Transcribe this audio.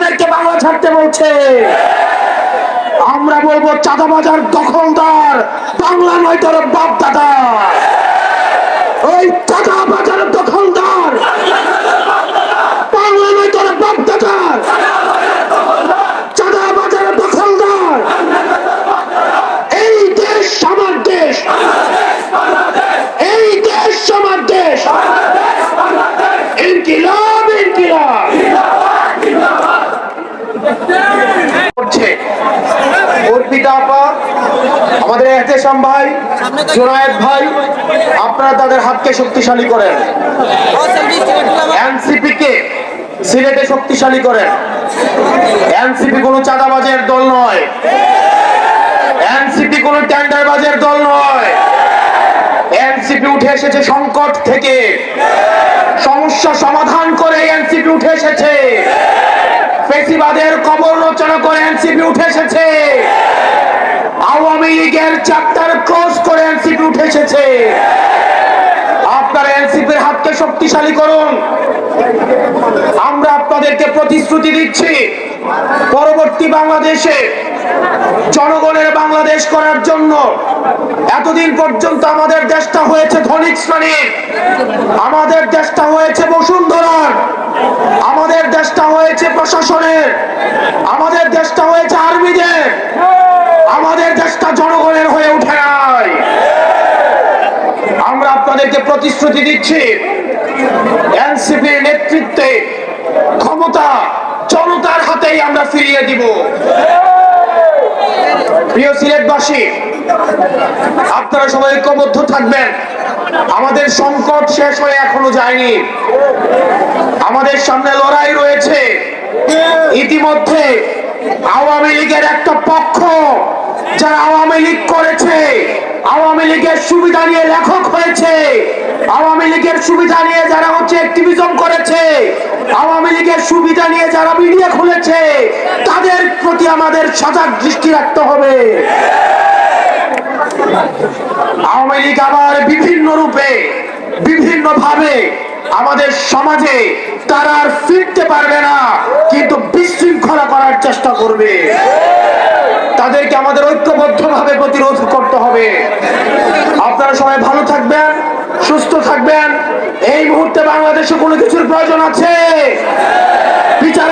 আমাদেরকে বাংলা ছাড়তে বলছে। আমরা বলবো চাঁদাবাজার দখলদার বাংলা নয় তোর বাপ দাদা। ওই চাঁদাবাজার দখলদার বাংলা নয় তোর বাপ দাদা। চাঁদাবাজার দখলদার এই দেশ আমার দেশ, এই দেশ আমার দেশ। ইনকিলাব ইনকিলাব করছে অর্পিতা আপা, আমাদের এহতেশাম ভাই, জুনায়েদ ভাই, আপনারা তাদের হাতকে শক্তিশালী করেন। এনসিপি কে সিলেটে শক্তিশালী করেন। এনসিপি কোনো চাঁদাবাজের দল নয়, এনসিপি কোনো টেন্ডারবাজের দল নয়। এনসিপি উঠে এসেছে সংকট থেকে, সমস্যা সমাধান করে এনসিপি উঠে এসেছে। ফেসিবাদের কবর রচনা করে এনসিপি উঠে এসেছে। আওয়ামী লীগের চ্যাপ্টার ক্লোজ করে এনসিপি উঠে এসেছে। আপনারা এনসিপির হাতকে শক্তিশালী করুন। আমরা আপনাদেরকে প্রতিশ্রুতি দিচ্ছি, পরবর্তী বাংলাদেশে জনগণের বাংলাদেশ করার জন্য এতদিন পর্যন্ত আমাদের দেশটা হয়েছে ধনিক শ্রেণীর, আমাদের দেশটা হয়েছে বসুন্ধরার, আমাদের দেশটা হয়েছে প্রশাসনের, আমাদের দেশটা হয়েছে আর্মিদের, আমাদের দেশটা জনগণের হয়ে উঠে নাই। আমরা আপনাদেরকে প্রতিশ্রুতি দিচ্ছি, এনসিপির নেতৃত্বে ক্ষমতা জনতার হাতেই আমরা ফিরিয়ে দিব। প্রিয় সিলেটবাসী, আপনারা সবাই ঐক্যবদ্ধ থাকবেন। আমাদের সংকট শেষ হয়ে এখনো যায়নি, আমাদের সামনে লড়াই রয়েছে। ইতিমধ্যে আওয়ামী লীগের একটা পক্ষ, যারা আওয়ামী লীগ করেছে, আওয়ামী লীগের সুবিধা নিয়ে লেখক হয়েছে, আওয়ামী লীগের সুবিধা নিয়ে যারা অ্যাক্টিভিজম করেছে, আওয়ামী লীগের সুবিধা নিয়ে যারা মিডিয়া খুলেছে, তাদের প্রতি আমাদের সজাগ দৃষ্টি রাখতে হবে। আওয়ামী লীগ আবার বিভিন্ন রূপে বিভিন্ন ভাবে আমাদের সমাজে তারা আর ফিরতে পারবে না, কিন্তু বিশৃঙ্খলা করার চেষ্টা করবে। তাদেরকে আমাদের ঐক্যবদ্ধভাবে প্রতিরোধ করতে হবে। আপনারা সবাই ভালো থাকবেন, সুস্থ থাকবেন। এই মুহূর্তে বাংলাদেশে কোনো কিছুর প্রয়োজন আছে? বিচার